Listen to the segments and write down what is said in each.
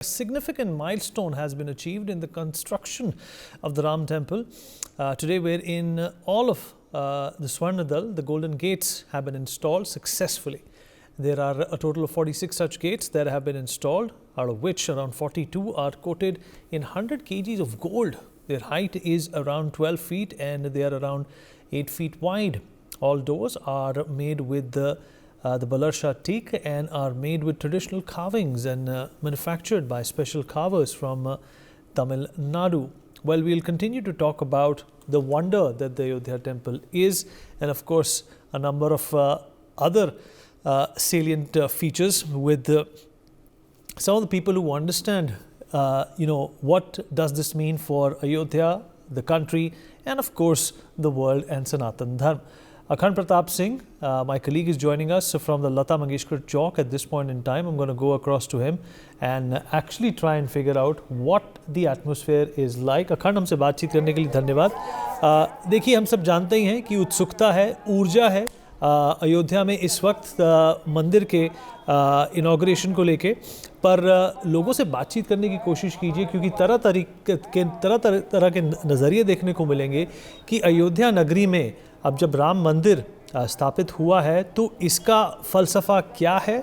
A significant milestone has been achieved in the construction of the Ram Temple. Today, wherein all of the Swarnadal, the golden gates, have been installed successfully. There are a total of 46 such gates that have been installed, out of which around 42 are coated in 100 kgs of gold. Their height is around 12 feet and they are around 8 feet wide. All doors are made with the Balar teak and are made with traditional carvings and manufactured by special carvers from Tamil Nadu. Well, we'll continue to talk about the wonder that the Ayodhya temple is, and of course a number of other salient features with some of the people who understand what does this mean for Ayodhya, the country, and of course the world and Sanatan Dharma. Akhand Pratap Singh, my colleague, is joining us from the Lata Mangeshkar Chowk at this point in time. I'm going to go across to him and actually try and figure out what the atmosphere is like. Akhand, हमसे बातचीत करने के लिए धन्यवाद. देखिए, हम सब जानते ही हैं कि उत्सुकता है, ऊर्जा है अयोध्या में इस वक्त मंदिर के इनॉग्रेशन को लेके, पर लोगों से बातचीत करने की कोशिश कीजिए क्योंकि तरह के नज़रिए देखने को मिलेंगे कि अयोध्या नगरी में अब जब राम मंदिर स्थापित हुआ है तो इसका फ़लसफ़ा क्या है,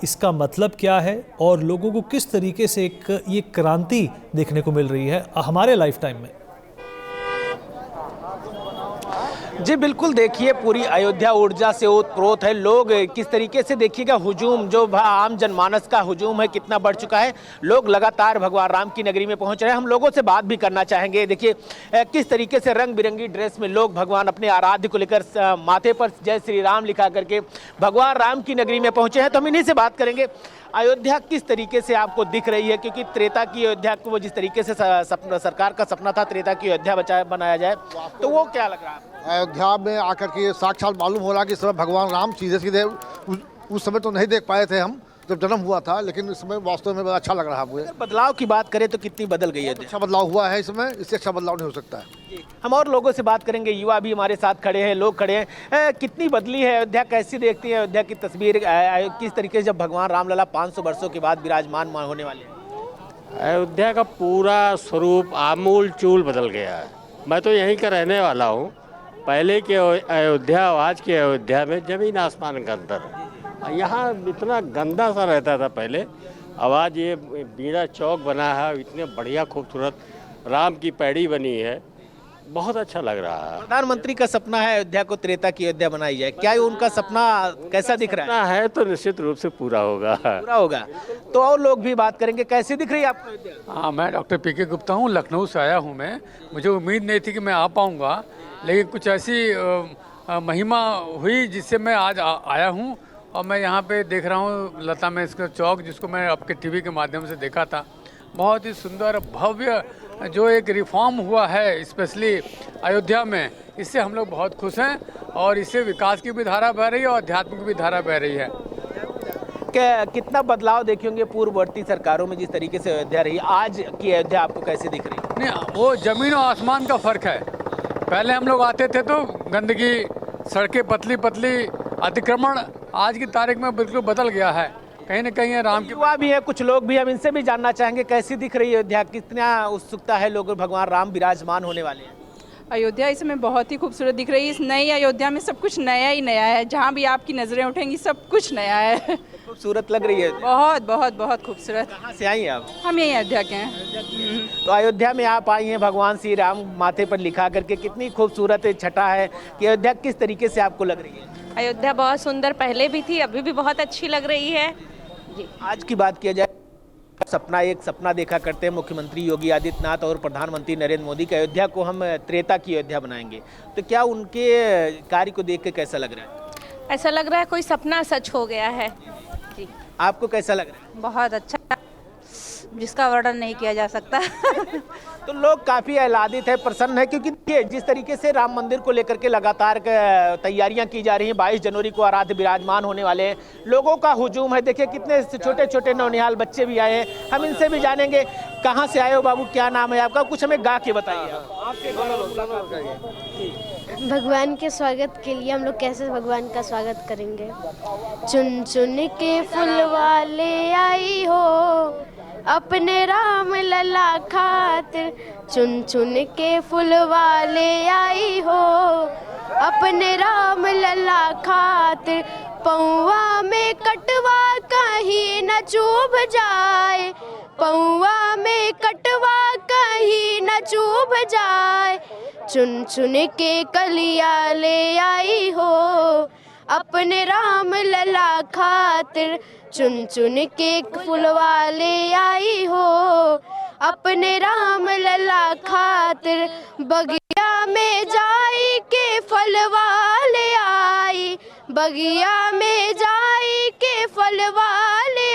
इसका मतलब क्या है और लोगों को किस तरीके से एक ये क्रांति देखने को मिल रही है हमारे लाइफ टाइम में. जी बिल्कुल, देखिए पूरी अयोध्या ऊर्जा से ओतप्रोत है. लोग किस तरीके से, देखिएगा हुजूम जो आम जनमानस का हुजूम है कितना बढ़ चुका है. लोग लगातार भगवान राम की नगरी में पहुंच रहे हैं. हम लोगों से बात भी करना चाहेंगे. देखिए किस तरीके से रंग बिरंगी ड्रेस में लोग भगवान अपने आराध्य को लेकर माथे पर जय श्री राम लिखा करके भगवान राम की नगरी में पहुंचे हैं. तो हम इन्हीं से बात करेंगे. अयोध्या किस तरीके से आपको दिख रही है, क्योंकि त्रेता की अयोध्या को वो जिस तरीके से सरकार का सपना था त्रेता की अयोध्या बनाया जाए, तो वो क्या लग रहा है? अयोध्या में आकर के साक्षात मालूम हो रहा कि इस समय भगवान राम सीधे सीधे उस समय तो नहीं देख पाए थे हम जब जन्म हुआ था, लेकिन इस समय वास्तव में बड़ा अच्छा लग रहा है मुझे. बदलाव की बात करें तो कितनी बदल गई है? अच्छा बदलाव हुआ है इसमें, इससे अच्छा बदलाव नहीं हो सकता है. हम और लोगों से बात करेंगे. युवा भी हमारे साथ खड़े हैं, लोग खड़े हैं. कितनी बदली है अयोध्या, कैसी देखती है अयोध्या की तस्वीर, किस तरीके से जब भगवान रामलला 500 वर्षों के बाद विराजमान होने वाले हैं? अयोध्या का पूरा स्वरूप आमूल चूल बदल गया है. मैं तो यहीं का रहने वाला हूँ. पहले के अयोध्या और आज के अयोध्या में ज़मीन आसमान का अंतर है. यहाँ इतना गंदा सा रहता था पहले, अब आज ये बीड़ा चौक बना है, इतने बढ़िया खूबसूरत राम की पैड़ी बनी है, बहुत अच्छा लग रहा है. प्रधानमंत्री का सपना है अयोध्या को त्रेता की अयोध्या बनाई जाए. क्या उनका सपना कैसा दिख रहा है? तो निश्चित रूप से पूरा होगा. तो और लोग भी बात करेंगे. कैसी दिख रही है आपको अयोध्या? हाँ, मैं डॉक्टर पीके गुप्ता हूँ, लखनऊ से आया हूँ. मैं मुझे उम्मीद नहीं थी कि मैं आ पाऊँगा, लेकिन कुछ ऐसी महिमा हुई जिससे मैं आज आया हूँ. और मैं यहाँ पे देख रहा हूँ लता मंगेशकर चौक, जिसको मैं आपके टीवी के माध्यम से देखा था. बहुत ही सुंदर भव्य जो एक रिफॉर्म हुआ है स्पेशली अयोध्या में, इससे हम लोग बहुत खुश हैं और इससे विकास की भी धारा बह रही है और अध्यात्म की भी धारा बह रही है. कितना बदलाव देखे होंगे पूर्ववर्ती सरकारों में जिस तरीके से अयोध्या रही, आज की अयोध्या आपको कैसे दिख रही है? नहीं, वो ज़मीन और आसमान का फ़र्क है. पहले हम लोग आते थे तो गंदगी, सड़कें पतली पतली, अतिक्रमण. आज की तारीख में बिल्कुल बदल गया है. कहीं ना कहीं राम की युवा भी है, कुछ लोग भी, हम इनसे भी जानना चाहेंगे कैसी दिख रही है अयोध्या, कितना उत्सुकता है लोग भगवान राम विराजमान होने वाले हैं? अयोध्या इस समय बहुत ही खूबसूरत दिख रही है. इस नई अयोध्या में सब कुछ नया ही नया है. जहाँ भी आपकी नज़रें उठेंगी सब कुछ नया है. खूबसूरत लग रही है. बहुत बहुत बहुत खूबसूरत. कहाँ से आई हैं आप? हम यही अयोध्या के हैं. तो अयोध्या में आप आई हैं, भगवान श्री राम माथे पर लिखा करके, कितनी खूबसूरत छटा है कि अयोध्या किस तरीके से आपको लग रही है? अयोध्या बहुत सुंदर पहले भी थी, अभी भी बहुत अच्छी लग रही है जी. आज की बात किया जाए, एक सपना देखा करते हैं मुख्यमंत्री योगी आदित्यनाथ और प्रधानमंत्री नरेंद्र मोदी की, अयोध्या को हम त्रेता की अयोध्या बनाएंगे. तो क्या उनके कार्य को देख के कैसा लग रहा है? ऐसा लग रहा है कोई सपना सच हो गया है जी. आपको कैसा लग रहा है? बहुत अच्छा, जिसका वर्णन नहीं किया जा सकता. तो लोग काफ़ी आह्लादित है, प्रसन्न है, क्योंकि देखिए जिस तरीके से राम मंदिर को लेकर के लगातार तैयारियां की जा रही हैं. 22 जनवरी को आराध्य विराजमान होने वाले हैं. लोगों का हुजूम है. देखिए कितने छोटे छोटे नौनिहाल बच्चे भी आए हैं. हम इनसे भी जानेंगे. कहाँ से आए हो बाबू, क्या नाम है आपका, कुछ हमें गा के बताइए. भगवान के स्वागत के लिए हम लोग कैसे भगवान का स्वागत करेंगे? चुन चुन के फूल वाले आई हो, अपने राम लला खातिर चुन चुन के फुलवा ले आई हो। अपने राम लला खातिर पौवा में कटवा कहीं न चुभ जाए, पौवा में कटवा कहीं न चुभ जाए, चुन चुन के कलिया ले आई हो। अपने राम लला खातिर चुन चुन के फुलवा ले आई हो। अपने राम लला खातिर बगिया में जाई के फलवा ले आई, बगिया में जाई के फलवा ले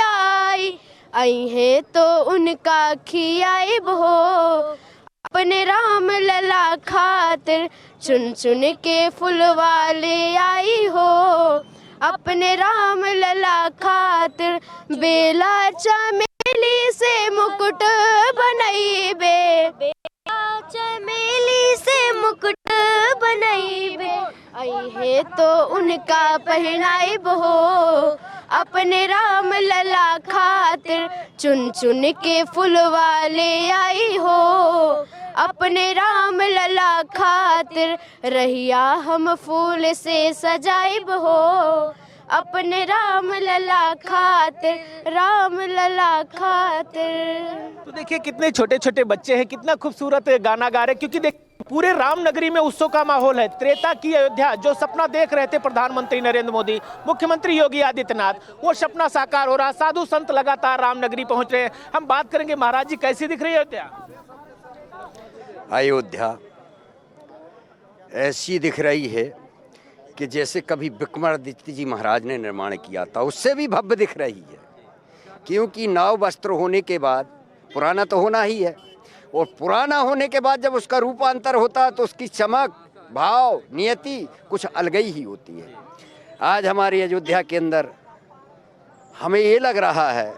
आई है तो उनका खियाइब हो। अपने राम लला खातिर चुन चुन के फुलवा ले आई हो। अपने राम लला खातिर बेला चमेली से मुकुट बनैबे, बेला चमेली से मुकुट बनैबे, आई है तो उनका पहनाइब हो। अपने राम लला खातिर चुन चुन के फुलवा ले आई हो। अपने राम लला खातिर रहिया हम फूल से सजाइब हो। अपने राम लला खातिर, राम लला खातिर। तो देखिए कितने छोटे छोटे बच्चे हैं, कितना खूबसूरत गाना गा रहे हैं, क्योंकि देख पूरे रामनगरी में उत्सव का माहौल है। त्रेता की अयोध्या, जो सपना देख रहे थे प्रधानमंत्री नरेंद्र मोदी, मुख्यमंत्री योगी आदित्यनाथ, वो सपना साकार हो रहा। साधु संत लगातार रामनगरी पहुंच रहे हैं। हम बात करेंगे महाराज जी, कैसी दिख रही है अयोध्या? अयोध्या ऐसी दिख रही है कि जैसे कभी विक्रमादित्य जी महाराज ने निर्माण किया था, उससे भी भव्य दिख रही है। क्योंकि नव वस्त्र होने के बाद पुराना तो होना ही है, और पुराना होने के बाद जब उसका रूपांतर होता है तो उसकी चमक, भाव, नियति कुछ अलग ही होती है। आज हमारी अयोध्या के अंदर हमें ये लग रहा है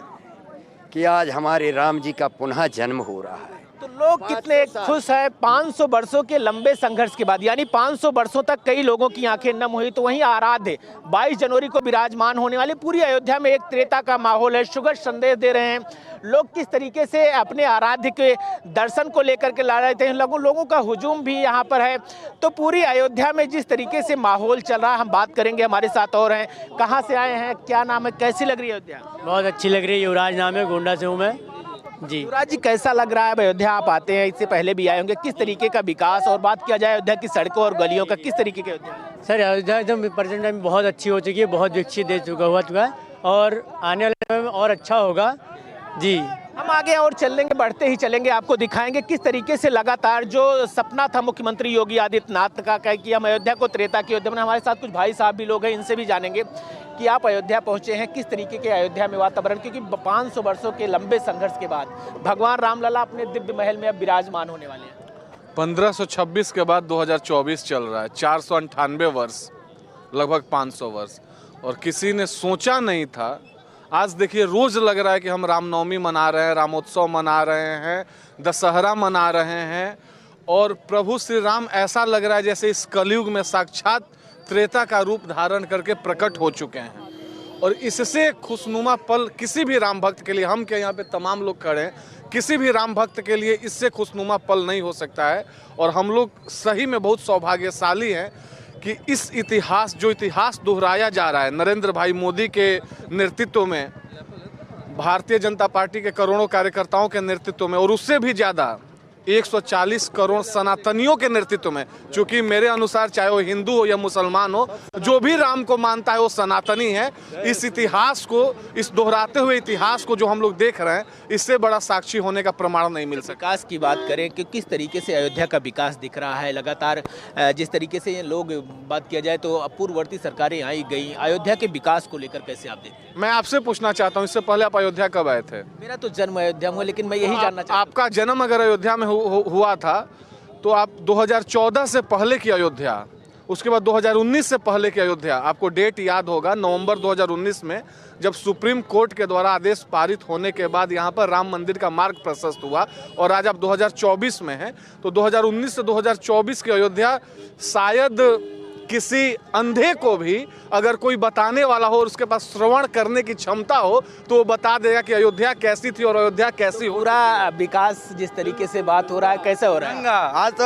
कि आज हमारे राम जी का पुनः जन्म हो रहा है। तो लोग कितने खुश हैं 500 वर्षों के लंबे संघर्ष के बाद, यानी 500 वर्षों तक कई लोगों की आंखें नम हुई। तो वहीं आराध्य 22 जनवरी को विराजमान होने वाले पूरी अयोध्या में एक त्रेता का माहौल है। शुगर संदेश दे रहे हैं लोग, किस तरीके से अपने आराध्य के दर्शन को लेकर के ला रहे थे। लोगों का हुजूम भी यहाँ पर है। तो पूरी अयोध्या में जिस तरीके से माहौल चल रहा है, हम बात करेंगे। हमारे साथ और हैं, कहाँ से आए हैं, क्या नाम है, कैसी लग रही है अयोध्या? बहुत अच्छी लग रही है। युवराज नाम है, गोंडा से हूँ मैं जी। युवराज जी, कैसा लग रहा है अयोध्या? आप आते हैं, इससे पहले भी आए होंगे, किस तरीके का विकास, और बात किया जाए अयोध्या की सड़कों और गलियों का, किस तरीके की अयोध्या? सर अयोध्या एकदम प्रेजेंट टाइम बहुत अच्छी हो चुकी है, बहुत विकसित दे चुका है, और आने वाले समय में और अच्छा होगा जी। हम आगे और चलेंगे, बढ़ते ही चलेंगे, आपको दिखाएंगे किस तरीके से लगातार जो सपना था मुख्यमंत्री योगी आदित्यनाथ का कि हम अयोध्या को त्रेता की अयोध्या में। हमारे साथ कुछ भाई साहब भी लोग हैं, इनसे भी जानेंगे कि आप अयोध्या पहुंचे हैं, किस तरीके के अयोध्या में वातावरण, क्योंककि 500 वर्षों के लंबे संघर्ष के बाद भगवान रामलला अपने दिव्य महल में अब विराजमान होने वाले हैं। 1526 के बाद 2024 चल रहा है, 498 वर्ष, लगभग 500 वर्ष, और किसी ने सोचा नहीं था। आज देखिए रोज लग रहा है कि हम रामनवमी मना रहे हैं, रामोत्सव मना रहे हैं, दशहरा मना रहे हैं, और प्रभु श्री राम ऐसा लग रहा है जैसे इस कलयुग में साक्षात त्रेता का रूप धारण करके प्रकट हो चुके हैं। और इससे खुशनुमा पल किसी भी राम भक्त के लिए, हम के यहाँ पे तमाम लोग खड़े हैं, किसी भी राम भक्त के लिए इससे खुशनुमा पल नहीं हो सकता है। और हम लोग सही में बहुत सौभाग्यशाली हैं कि इस इतिहास, जो इतिहास दोहराया जा रहा है नरेंद्र भाई मोदी के नेतृत्व में, भारतीय जनता पार्टी के करोड़ों कार्यकर्ताओं के नेतृत्व में, और उससे भी ज़्यादा 140 करोड़ सनातनियों के नेतृत्व में, क्योंकि मेरे अनुसार चाहे वो हिंदू हो या मुसलमान हो, जो भी राम को मानता है वो सनातनी है। इस इतिहास को, इस दोहराते हुए इतिहास को जो हम लोग देख रहे हैं, इससे बड़ा साक्षी होने का प्रमाण नहीं मिल सकता। विकास की बात करें कि किस तरीके से अयोध्या का विकास दिख रहा है लगातार, जिस तरीके से लोग, बात किया जाए तो पूर्ववर्ती सरकारें आई गई, अयोध्या के विकास को लेकर कैसे आप देखते हैं? मैं आपसे पूछना चाहता हूँ, इससे पहले आप अयोध्या कब आए थे? मेरा तो जन्म अयोध्या में, लेकिन मैं यही जानना चाहता हूँ, आपका जन्म अगर अयोध्या में हुआ था तो आप 2014 से पहले की अयोध्या, उसके बाद 2019 से पहले की अयोध्या, आपको डेट याद होगा, नवंबर 2019 में जब सुप्रीम कोर्ट के द्वारा आदेश पारित होने के बाद यहाँ पर राम मंदिर का मार्ग प्रशस्त हुआ, और आज आप 2024 में हैं। तो 2019 से 2024 की अयोध्या शायद किसी अंधे को भी अगर कोई बताने वाला हो और उसके पास श्रवण करने की क्षमता हो तो वो बता देगा कि अयोध्या कैसी थी और अयोध्या कैसी हो। पूरा विकास जिस तरीके से बात हो रहा है, कैसे हो रहा है? गंगा, आज तो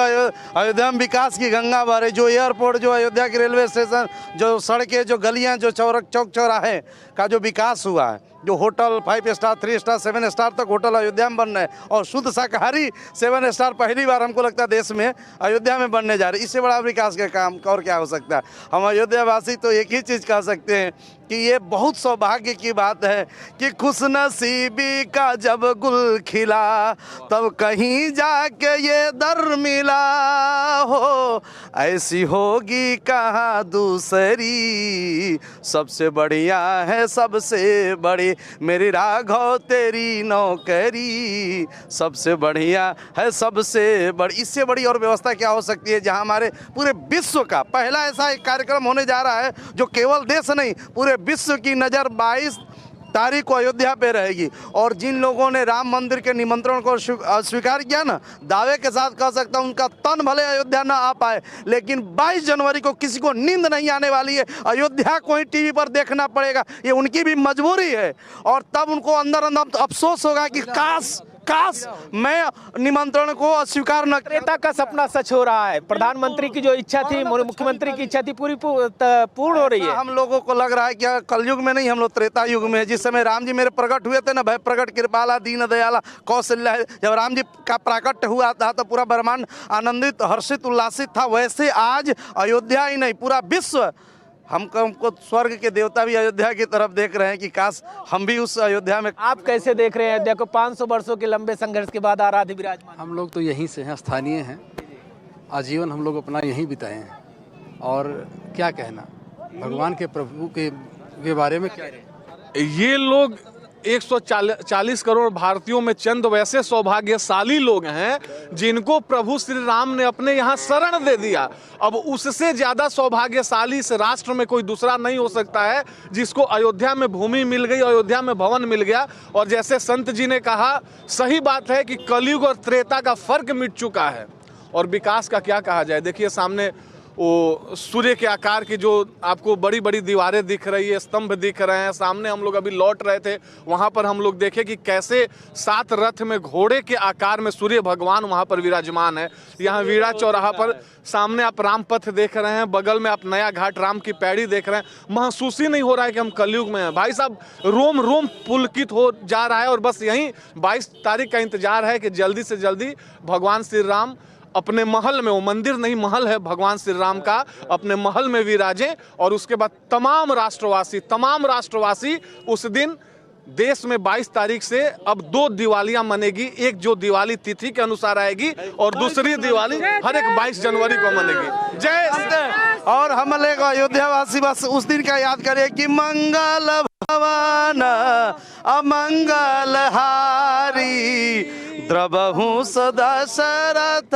अयोध्या में विकास की गंगा बह रही। जो एयरपोर्ट, जो अयोध्या के रेलवे स्टेशन, जो सड़कें, जो गलियां, जो चौक चौराहे का जो विकास हुआ है, जो होटल 5 स्टार, 3 स्टार, 7 स्टार तक होटल अयोध्या में बन रहे हैं और शुद्ध शाकाहारी 7 स्टार पहली बार हमको लगता है देश में अयोध्या में बनने जा रहे हैं। इससे बड़ा विकास का काम और क्या हो सकता है? हम अयोध्यावासी तो एक ही चीज़ कह सकते हैं कि ये बहुत सौभाग्य की बात है कि खुशनसीबी का जब गुल खिला तब कहीं जाके ये दर मिला हो, ऐसी होगी कहाँ दूसरी, सबसे बढ़िया है सबसे बड़ी मेरी राघव तेरी नौकरी, सबसे बढ़िया है सबसे बड़ी। इससे बड़ी और व्यवस्था क्या हो सकती है जहां हमारे पूरे विश्व का पहला ऐसा एक कार्यक्रम होने जा रहा है जो केवल देश नहीं पूरे विश्व की नज़र 22 तारीख को अयोध्या पे रहेगी। और जिन लोगों ने राम मंदिर के निमंत्रण को स्वीकार किया ना, दावे के साथ कह सकता हूँ उनका तन भले अयोध्या ना आ पाए, लेकिन 22 जनवरी को किसी को नींद नहीं आने वाली है। अयोध्या को ही टीवी पर देखना पड़ेगा, ये उनकी भी मजबूरी है। और तब उनको अंदर अंदर अफसोस होगा कि काश मैं निमंत्रण को अस्वीकार न। त्रेता का सपना सच हो रहा है। प्रधानमंत्री की जो इच्छा थी, मुख्यमंत्री की इच्छा थी, पूरी पूर्ण हो रही है। हम लोगों को लग रहा है कि कलयुग में नहीं, हम लोग त्रेता युग में है। जिस समय राम जी मेरे प्रकट हुए थे ना, भय प्रकट कृपाला दीन दयाला कौशल्या, जब राम जी का प्राकट्य हुआ था तो पूरा ब्रह्मांड आनंदित, हर्षित, उल्लासित था। वैसे आज अयोध्या ही नहीं पूरा विश्व हमको स्वर्ग के देवता भी अयोध्या की तरफ देख रहे हैं कि काश हम भी उस अयोध्या में। आप कैसे देख रहे हैं अयोध्या को 500 वर्षों के लंबे संघर्ष के बाद आराध्य विराजमान? हम लोग तो यहीं से हैं, स्थानीय हैं, आजीवन हम लोग अपना यहीं बिताए हैं। और क्या कहना भगवान के प्रभु के बारे में, क्या ये लोग 140 करोड़ भारतीयों में चंद वैसे सौभाग्यशाली लोग हैं जिनको प्रभु श्री राम ने अपने यहाँ शरण दे दिया। अब उससे ज़्यादा सौभाग्यशाली इस राष्ट्र में कोई दूसरा नहीं हो सकता है जिसको अयोध्या में भूमि मिल गई, अयोध्या में भवन मिल गया। और जैसे संत जी ने कहा, सही बात है कि कलयुग और त्रेता का फर्क मिट चुका है। और विकास का क्या कहा जाए, देखिए सामने वो सूर्य के आकार की जो आपको बड़ी बड़ी दीवारें दिख रही है, स्तंभ दिख रहे हैं। सामने हम लोग अभी लौट रहे थे, वहाँ पर हम लोग देखे कि कैसे 7 रथ में घोड़े के आकार में सूर्य भगवान वहाँ पर विराजमान है। यहाँ वीड़ा चौराहा पर सामने आप राम पथ देख रहे हैं, बगल में आप नया घाट राम की पैड़ी देख रहे हैं। महसूस ही नहीं हो रहा है कि हम कलयुग में हैं। भाई साहब, रोम रोम पुलकित हो जा रहा है। और बस यहीं 22 तारीख का इंतजार है कि जल्दी से जल्दी भगवान श्री राम अपने महल में, वो मंदिर नहीं महल है भगवान श्री राम का, अपने महल में विराजें। और उसके बाद तमाम राष्ट्रवासी उस दिन देश में 22 तारीख से अब 2 दिवालियां मनेगी। एक जो दिवाली तिथि के अनुसार आएगी और दूसरी दिवाली हर एक 22 जनवरी को मनेगी। जय। और हम लोग अयोध्यावासी बस उस दिन का याद करें कि मंगल भवन अमंगल हारी, द्रबहु दशरथ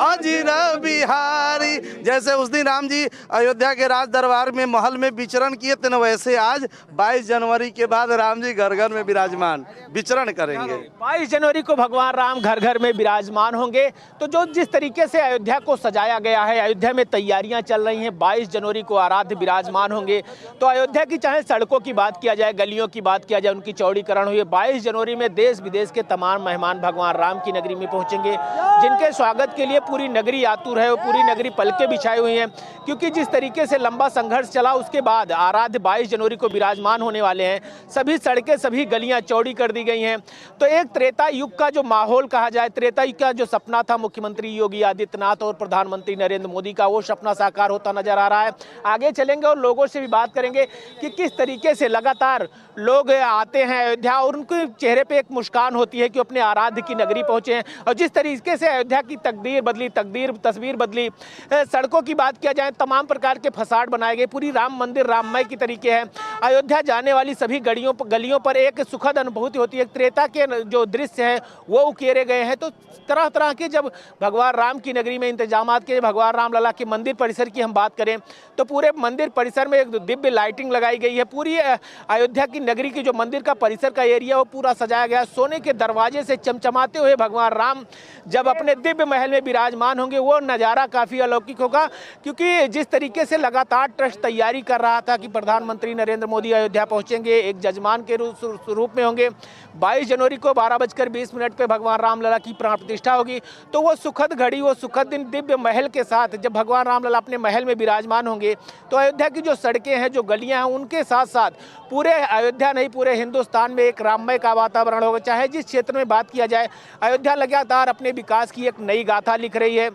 अजिर बिहारी। जैसे उस दिन राम जी अयोध्या के राज दरबार में महल में विचरण किए थे ना, वैसे आज 22 जनवरी के बाद राम जी घर घर में विराजमान विचरण करेंगे। 22 जनवरी को भगवान राम घर घर में विराजमान होंगे। तो जो जिस तरीके से अयोध्या को सजाया गया है, अयोध्या में तैयारियां चल रही हैं, 22 जनवरी को आराध्य विराजमान होंगे। तो अयोध्या की चाहे सड़कों की बात किया जाए, गलियों की बात किया जाए, उनकी चौड़ीकरण हुई। 22 जनवरी में देश विदेश के तमाम मेहमान भगवान राम की नगरी में पहुंचेंगे, जिनके स्वागत के लिए पूरी नगरी आतुर है, वो पूरी नगरी पलके बिछाई हुई हैं। क्योंकि जिस तरीके से लंबा संघर्ष चला, उसके बाद आराध्य 22 जनवरी को विराजमान होने वाले हैं। सभी सड़कें, सभी गलियां चौड़ी कर दी गई हैं। तो एक त्रेता युग का जो माहौल कहा जाए, त्रेता युग का जो सपना था मुख्यमंत्री योगी आदित्यनाथ और प्रधानमंत्री नरेंद्र मोदी का, वो सपना साकार होता नजर आ रहा है। आगे चलेंगे और लोगों से भी बात करेंगे कि किस तरीके से लगातार लोग आते हैं अयोध्या और उनके चेहरे पे एक मुस्कान होती है कि अपने आराध्य की नगरी पहुंचे हैं। और जिस तरीके से अयोध्या की तस्वीर बदली, सड़कों की बात किया जाए, तमाम प्रकार के फसाड बनाए गए, पूरी राम मंदिर राममय की तरीके है। अयोध्या जाने वाली सभी गलियों पर एक सुखद अनुभूति होती है। त्रेता के जो दृश्य हैं वो उकेरे गए हैं। तो तरह तरह के जब भगवान राम की नगरी में इंतजामात के, भगवान राम लला के मंदिर परिसर की हम बात करें तो पूरे मंदिर परिसर में एक दिव्य लाइटिंग लगाई गई है। पूरी अयोध्या की नगरी की जो मंदिर का परिसर का एरिया वो पूरा सजाया गया है। सोने के दरवाजे से चमचम चमचमाते हुए भगवान राम जब अपने दिव्य महल में विराजमान होंगे वो नज़ारा काफ़ी अलौकिक होगा, क्योंकि जिस तरीके से लगातार ट्रस्ट तैयारी कर रहा था कि प्रधानमंत्री नरेंद्र मोदी अयोध्या पहुंचेंगे, एक जजमान के रूप में होंगे, 22 जनवरी को 12:20 पे भगवान रामलला की प्राण प्रतिष्ठा होगी, तो वो सुखद घड़ी, वो सुखद दिन दिव्य महल के साथ जब भगवान रामलला अपने महल में विराजमान होंगे तो अयोध्या की जो सड़कें हैं, जो गलियां हैं, उनके साथ साथ पूरे अयोध्या नहीं पूरे हिंदुस्तान में एक राममय का वातावरण होगा। चाहे जिस क्षेत्र में बात किया जाए, अयोध्या लगातार अपने विकास की एक नई गाथा लिख रही है।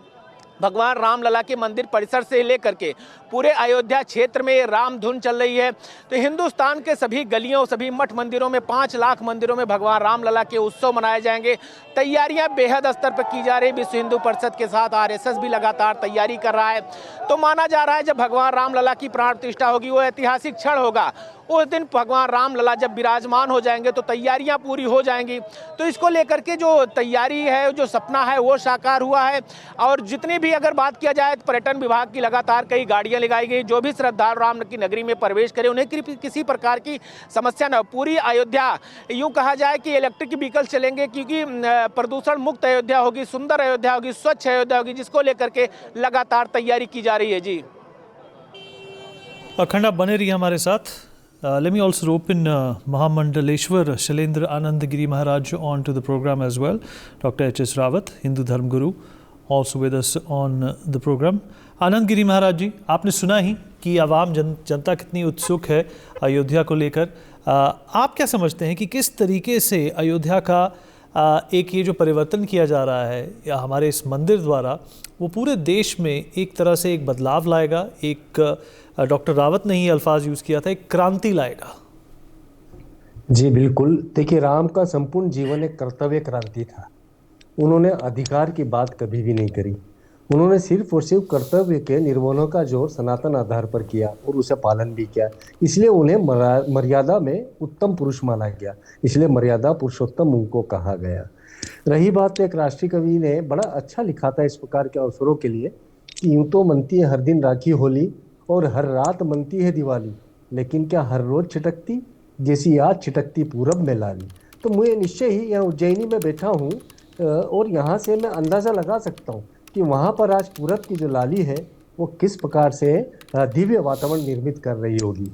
भगवान रामलला के मंदिर परिसर से लेकर के पूरे अयोध्या क्षेत्र में राम धुन चल रही है। तो हिंदुस्तान के सभी गलियों, सभी मठ मंदिरों में, 5 लाख मंदिरों में भगवान रामलला के उत्सव मनाए जाएंगे। तैयारियां बेहद स्तर पर की जा रही। विश्व हिंदू परिषद के साथ आरएसएस भी लगातार तैयारी कर रहा है। तो माना जा रहा है जब भगवान रामलला की प्राण प्रतिष्ठा होगी वो ऐतिहासिक क्षण होगा। उस दिन भगवान रामलला जब विराजमान हो जाएंगे तो तैयारियां पूरी हो जाएंगी। तो इसको लेकर के जो तैयारी है, जो सपना है, वो साकार हुआ है। और जितनी भी अगर बात किया जाए तो पर्यटन विभाग की लगातार कई गाड़ियां लगाई गई, जो भी श्रद्धालु राम की नगरी में प्रवेश करें उन्हें किसी प्रकार की समस्या न हो। पूरी अयोध्या यूँ कहा जाए कि इलेक्ट्रिक व्हीकल चलेंगे, क्योंकि प्रदूषण मुक्त अयोध्या होगी, सुंदर अयोध्या होगी, स्वच्छ अयोध्या होगी, जिसको लेकर के लगातार तैयारी की जा रही है। जी अखंड आप बने रहिए हमारे साथ। Let me also rope in Mahamandaleshwar Shailendra Anand Giri Maharaj on to the program as well. Dr. H.S. Rawat, Hindu Dharm Guru, also with us on the program. Anand Giri Maharaj जी, आपने सुना ही कि आवाम जनता कितनी उत्सुक है अयोध्या को लेकर। आप क्या समझते हैं कि किस तरीके से अयोध्या का एक ये जो परिवर्तन किया जा रहा है या हमारे इस मंदिर द्वारा, वो पूरे देश में एक तरह से एक बदलाव लाएगा, एक डॉक्टर रावत ने ही अल्फाज यूज़ किया था, एक क्रांति लाएगा? जी बिल्कुल। देखिए, राम का संपूर्ण जीवन एक कर्तव्य क्रांति था। उन्होंने अधिकार की बात कभी भी नहीं करी। उन्होंने सिर्फ और सिर्फ कर्तव्य के निर्वहन का जोर सनातन आधार पर किया और उसे पालन भी किया। इसलिए उन्हें मर्यादा में उत्तम पुरुष माना गया, इसलिए मर्यादा पुरुषोत्तम उनको कहा गया। रही बात, एक राष्ट्रीय कवि ने बड़ा अच्छा लिखा था इस प्रकार के अवसरों के लिए कि यूं तो मनती है हर दिन राखी होली और हर रात मनती है दिवाली, लेकिन क्या हर रोज छिटकती जैसी आज छिटकती पूरब में लाली। तो मुझे निश्चय ही यहाँ उज्जैनी में बैठा हूँ और यहाँ से मैं अंदाज़ा लगा सकता हूँ कि वहाँ पर आज पूरब की जो लाली है वो किस प्रकार से दिव्य वातावरण निर्मित कर रही होगी।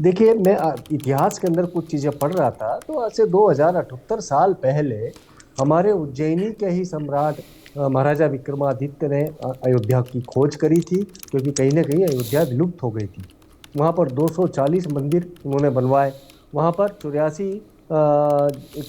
देखिए, मैं इतिहास के अंदर कुछ चीज़ें पढ़ रहा था, तो आज से 2078 साल पहले हमारे उज्जैनी के ही सम्राट महाराजा विक्रमादित्य ने अयोध्या की खोज करी थी, क्योंकि कहीं ना कहीं अयोध्या विलुप्त हो गई थी। वहाँ पर 240 मंदिर उन्होंने बनवाए। वहाँ पर 84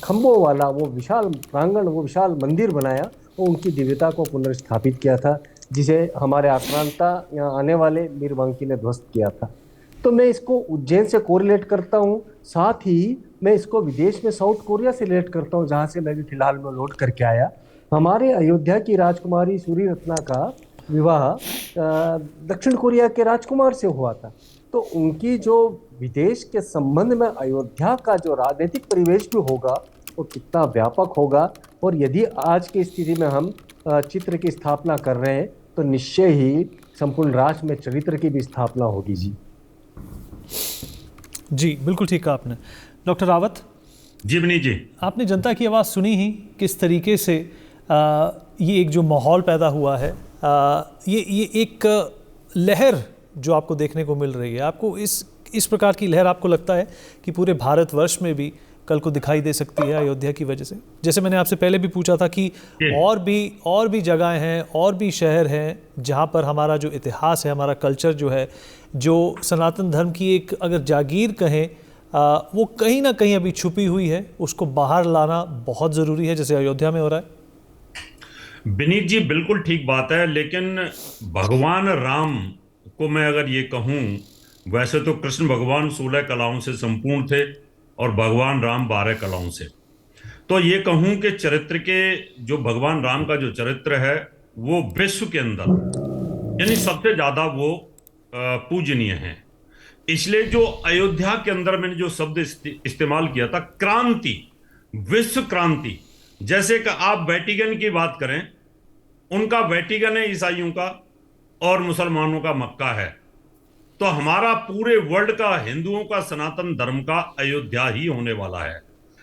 खम्भों वाला वो विशाल प्रांगण, वो विशाल मंदिर बनाया और उनकी दिव्यता को पुनर्स्थापित किया था, जिसे हमारे आक्रांता यहाँ आने वाले मीरबांकी ने ध्वस्त किया था। तो मैं इसको उज्जैन से कोरिलेट करता हूँ, साथ ही मैं इसको विदेश में साउथ कोरिया से रिलेट करता हूँ, जहाँ से मैं भी फिलहाल में लौट करके आया। हमारे अयोध्या की राजकुमारी सूरी रत्ना का विवाह दक्षिण कोरिया के राजकुमार से हुआ था। तो उनकी जो विदेश के संबंध में अयोध्या का जो राजनीतिक परिवेश भी होगा वो कितना व्यापक होगा। और यदि आज की स्थिति में हम चित्र की स्थापना कर रहे हैं तो निश्चय ही संपूर्ण राष्ट्र में चरित्र की भी स्थापना होगी। जी बिल्कुल ठीक कहा आपने। डॉक्टर रावत जी, बनी जी, आपने जनता की आवाज़ सुनी ही, किस तरीके से ये एक जो माहौल पैदा हुआ है, ये एक लहर जो आपको देखने को मिल रही है, आपको इस प्रकार की लहर आपको लगता है कि पूरे भारतवर्ष में भी कल को दिखाई दे सकती है अयोध्या की वजह से? जैसे मैंने आपसे पहले भी पूछा था कि और भी जगहें हैं, और भी शहर हैं जहाँ पर हमारा जो इतिहास है, हमारा कल्चर जो है, जो सनातन धर्म की एक अगर जागीर कहें, वो कहीं ना कहीं अभी छुपी हुई है, उसको बाहर लाना बहुत ज़रूरी है, जैसे अयोध्या में हो रहा है। विनीत जी, बिल्कुल ठीक बात है, लेकिन भगवान राम को मैं अगर ये कहूँ, वैसे तो कृष्ण भगवान 16 कलाओं से संपूर्ण थे और भगवान राम 12 कलाओं से। तो ये कहूँ कि चरित्र के जो भगवान राम का जो चरित्र है वो विश्व के अंदर यानी सबसे ज़्यादा वो पूजनीय है। इसलिए जो अयोध्या के अंदर मैंने जो शब्द इस्तेमाल किया था, क्रांति, विश्व क्रांति, जैसे कि आप वेटिकन की बात करें, उनका वेटिकन है ईसाइयों का और मुसलमानों का मक्का है, तो हमारा पूरे वर्ल्ड का, हिंदुओं का, सनातन धर्म का अयोध्या ही होने वाला है।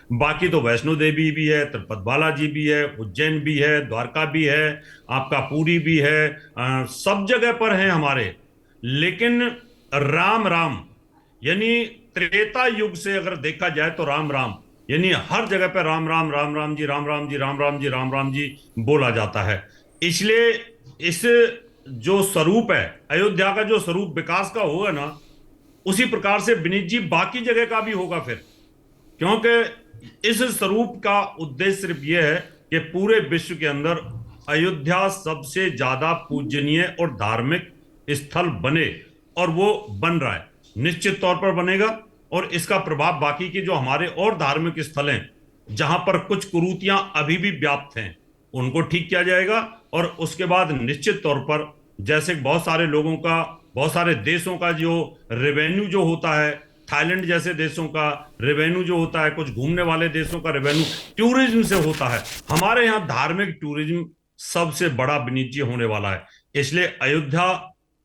बाकी तो वैष्णो देवी भी है, तिरुपति बालाजी भी है, उज्जैन भी है, द्वारका भी है, आपका पुरी भी है, सब जगह पर है हमारे। लेकिन राम राम यानी त्रेता युग से अगर देखा जाए तो राम राम यानी हर जगह पे राम राम, राम राम जी, राम राम जी, राम राम जी, राम राम जी बोला जाता है। इसलिए इस जो स्वरूप है अयोध्या का, जो स्वरूप विकास का होगा ना, उसी प्रकार से विनीत जी बाकी जगह का भी होगा फिर, क्योंकि इस स्वरूप का उद्देश्य सिर्फ यह है कि पूरे विश्व के अंदर अयोध्या सबसे ज्यादा पूजनीय और धार्मिक स्थल बने, और वो बन रहा है, निश्चित तौर पर बनेगा। और इसका प्रभाव बाकी के जो हमारे और धार्मिक स्थल हैं जहां पर कुछ कुरीतियां अभी भी व्याप्त हैं उनको ठीक किया जाएगा, और उसके बाद निश्चित तौर पर जैसे बहुत सारे लोगों का, बहुत सारे देशों का जो रेवेन्यू जो होता है, थाईलैंड जैसे देशों का रेवेन्यू जो होता है, कुछ घूमने वाले देशों का रेवेन्यू टूरिज्म से होता है, हमारे यहाँ धार्मिक टूरिज्म सबसे बड़ा विनीत जी होने वाला है। इसलिए अयोध्या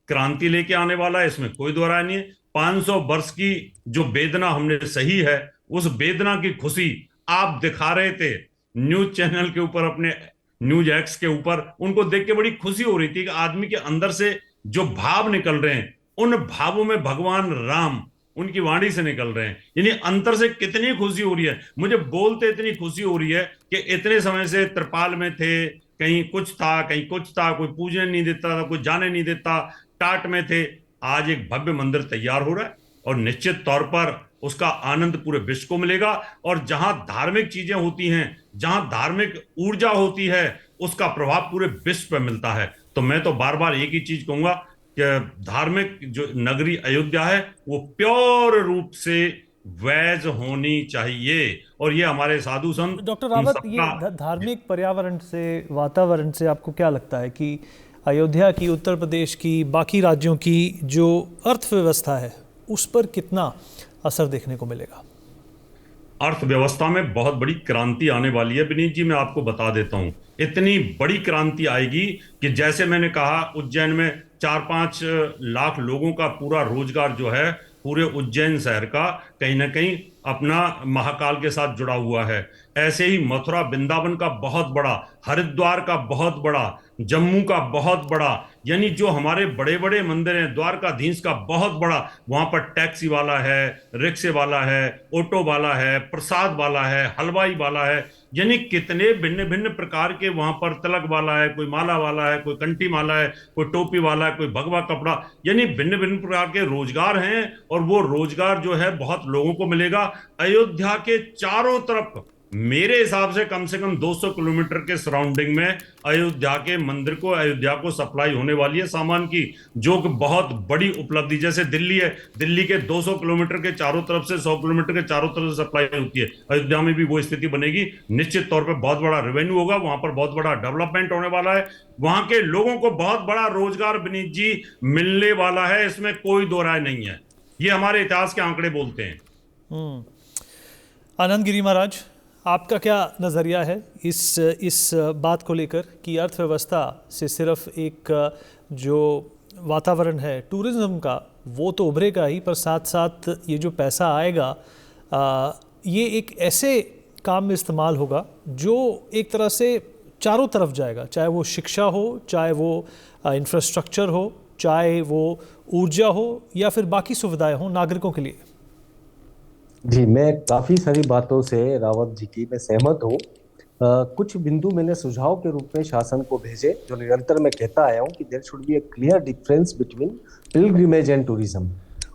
क्रांति लेके आने वाला है, इसमें कोई दो राय नहीं है। 500 वर्ष की जो वेदना हमने सही है, उस वेदना की खुशी आप दिखा रहे थे न्यूज चैनल के ऊपर, अपने न्यूज एक्स के ऊपर, उनको देख के बड़ी खुशी हो रही थी कि आदमी के अंदर से जो भाव निकल रहे हैं, उन भावों में भगवान राम उनकी वाणी से निकल रहे हैं, यानी अंतर से कितनी खुशी हो रही है। मुझे बोलते इतनी खुशी हो रही है कि इतने समय से त्रिपाल में थे, कहीं कुछ था, कहीं कुछ था, कोई पूजने नहीं देता था, कोई जाने नहीं देता, टाट में थे। आज एक भव्य मंदिर तैयार हो रहा है और निश्चित तौर पर उसका आनंद पूरे विश्व को मिलेगा। और जहां धार्मिक चीजें होती हैं, जहां धार्मिक ऊर्जा होती है, उसका प्रभाव पूरे विश्व पर मिलता है। तो मैं तो बार बार एक ही चीज कहूंगा कि धार्मिक जो नगरी अयोध्या है वो प्योर रूप से वैज होनी चाहिए, और ये हमारे साधु संत। डॉक्टर रावत, ये धार्मिक पर्यावरण से, वातावरण से आपको क्या लगता है कि अयोध्या की, उत्तर प्रदेश की, बाकी राज्यों की जो अर्थव्यवस्था है उस पर कितना असर देखने को मिलेगा? अर्थव्यवस्था में बहुत बड़ी क्रांति आने वाली है विनीत जी, मैं आपको बता देता हूं। इतनी बड़ी क्रांति आएगी कि जैसे मैंने कहा, उज्जैन में 4-5 लाख लोगों का पूरा रोजगार जो है पूरे उज्जैन शहर का कहीं ना कहीं अपना महाकाल के साथ जुड़ा हुआ है। ऐसे ही मथुरा वृंदावन का बहुत बड़ा, हरिद्वार का बहुत बड़ा, जम्मू का बहुत बड़ा, यानी जो हमारे बड़े बड़े मंदिर हैं, द्वारकाधीश का बहुत बड़ा, वहां पर टैक्सी वाला है, रिक्शे वाला है, ऑटो वाला है, प्रसाद वाला है, हलवाई वाला है, यानी कितने भिन्न भिन्न प्रकार के वहां पर, तिलक वाला है, कोई माला वाला है, कोई कंठी माला है, कोई टोपी वाला है, कोई भगवा कपड़ा, यानी भिन्न भिन्न प्रकार के रोजगार हैं। और वो रोजगार जो है बहुत लोगों को मिलेगा। अयोध्या के चारों तरफ मेरे हिसाब से कम 200 किलोमीटर के सराउंडिंग में अयोध्या के मंदिर को, अयोध्या को सप्लाई होने वाली है सामान की, जो कि बहुत बड़ी उपलब्धि। जैसे दिल्ली है, दिल्ली के 200 किलोमीटर के चारों तरफ से, 100 किलोमीटर के चारों तरफ से सप्लाई होती है। अयोध्या में भी वो स्थिति बनेगी। निश्चित तौर पर बहुत बड़ा रेवेन्यू होगा, वहां पर बहुत बड़ा डेवलपमेंट होने वाला है, वहां के लोगों को बहुत बड़ा रोजगार विनीत जी मिलने वाला है, इसमें कोई दो राय नहीं है। ये हमारे इतिहास के आंकड़े बोलते हैं। आनंद गिरी महाराज, आपका क्या नज़रिया है इस बात को लेकर कि अर्थव्यवस्था से सिर्फ एक जो वातावरण है टूरिज्म का वो तो उभरेगा ही, पर साथ साथ ये जो पैसा आएगा ये एक ऐसे काम में इस्तेमाल होगा जो एक तरह से चारों तरफ जाएगा, चाहे वो शिक्षा हो, चाहे वो इंफ्रास्ट्रक्चर हो, चाहे वो ऊर्जा हो, या फिर बाकी सुविधाएं हो नागरिकों के लिए। जी, मैं काफ़ी सारी बातों से रावत जी की मैं सहमत हूँ। कुछ बिंदु मैंने सुझाव के रूप में शासन को भेजे, जो निरंतर मैं कहता आया हूँ कि there should be a clear difference between pilgrimage and tourism,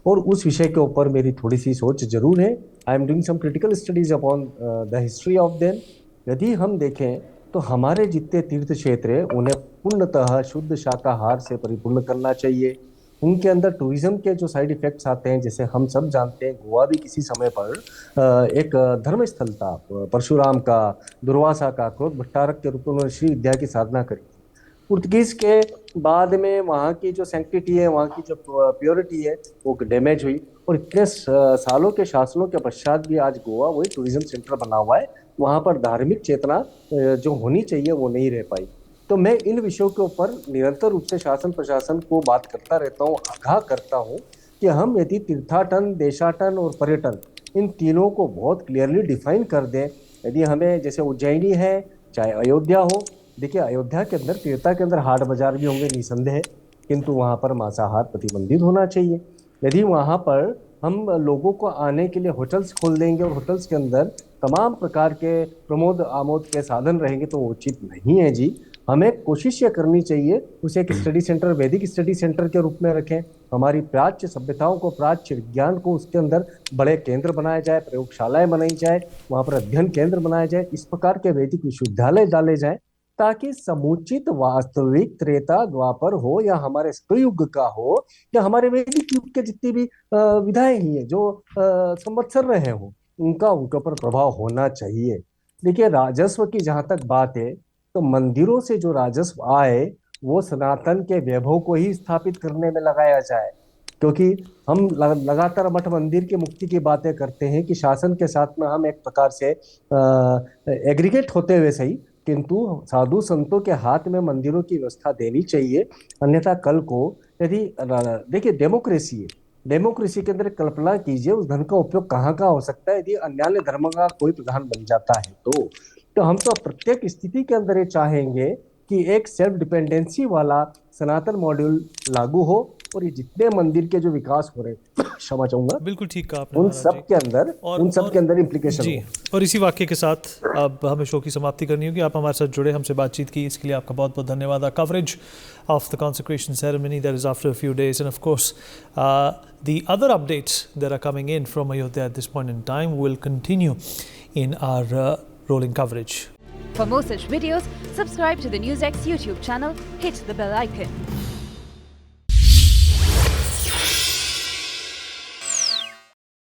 और उस विषय के ऊपर मेरी थोड़ी सी सोच जरूर है। I am doing some critical studies upon the history of them. यदि हम देखें तो हमारे जितने तीर्थ क्षेत्र है उन्हें पूर्णतः शुद्ध शाकाहार से परिपूर्ण करना चाहिए। उनके अंदर टूरिज्म के जो साइड इफेक्ट्स आते हैं, जैसे हम सब जानते हैं गोवा भी किसी समय पर एक धर्म स्थल था, परशुराम का, दुर्वासा का, क्रोध भट्टारक के रूप में उन्होंने श्री विद्या की साधना करी थी। पुर्तगीज के बाद में वहाँ की जो सैंक्टिटी है, वहाँ की जो प्योरिटी है वो डैमेज हुई, और इतने सालों के शासनों के पश्चात भी आज गोवा वही टूरिज्म सेंटर बना हुआ है। वहाँ पर धार्मिक चेतना जो होनी चाहिए वो नहीं रह पाई। तो मैं इन विषयों के ऊपर निरंतर रूप से शासन प्रशासन को बात करता रहता हूँ, आगाह करता हूँ कि हम यदि तीर्थाटन, देशाटन और पर्यटन इन तीनों को बहुत क्लियरली डिफाइन कर दें। यदि हमें जैसे उज्जैनी है चाहे अयोध्या हो, देखिए अयोध्या के अंदर तीर्था के अंदर हाट बाजार भी होंगे निसंदेह, किंतु वहाँ पर मांसाहार प्रतिबंधित होना चाहिए। यदि वहाँ पर हम लोगों को आने के लिए होटल्स खोल देंगे और होटल्स के अंदर तमाम प्रकार के प्रमोद आमोद के साधन रहेंगे तो वो उचित नहीं है जी। हमें कोशिश ये करनी चाहिए उसे एक स्टडी सेंटर, वैदिक स्टडी सेंटर के रूप में रखें। हमारी प्राच्य सभ्यताओं को, प्राच्य विज्ञान को उसके अंदर बड़े केंद्र बनाया जाए, प्रयोगशालाएं बनाई जाए, वहाँ पर अध्ययन केंद्र बनाया जाए, इस प्रकार के वैदिक विश्वविद्यालय डाले जाए ताकि समुचित वास्तविक त्रेता द्वापर हो या हमारे सतयुग का हो या हमारे वैदिक युग के जितनी भी विधाएं ही है जो संवत्सर रहे हो उनका उनके ऊपर प्रभाव होना चाहिए। देखिए राजस्व की जहां तक बात है तो मंदिरों से जो राजस्व आए वो सनातन के वैभव को ही स्थापित करने में लगाया जाए, क्योंकि हम लगातार मठ मंदिर के मुक्ति की बातें करते हैं कि शासन के साथ में हम एक प्रकार से एग्रीगेट होते हुए सही, किंतु साधु संतों के हाथ में मंदिरों की व्यवस्था देनी चाहिए। अन्यथा कल को यदि देखिए डेमोक्रेसी है, डेमोक्रेसी के अंदर कल्पना कीजिए उस धन का उपयोग कहाँ हो सकता है यदि अन्य धर्म का कोई प्रधान बन जाता है तो हम तो प्रत्येक स्थिति के अंदर ये चाहेंगे कि एक सेल्फ डिपेंडेंसी वाला सनातन मॉड्यूल लागू हो और ये जितने मंदिर के जो विकास हो रहे क्षमा चाहूंगा, बिल्कुल ठीक कहा आपने, उन सब के अंदर इम्प्लीकेशन जी। और इसी वाक्य के साथ अब हमें शो की समाप्ति करनी होगी। आप हमारे साथ जुड़े, हमसे बातचीत की, इसके लिए आपका बहुत बहुत धन्यवाद। Our coverage of the consecration ceremony that is after a few days, and of course the other updates that are coming in from Ayodhya at this point in time will continue in our rolling coverage. For more such videos, subscribe to the NewsX YouTube channel, hit the bell icon.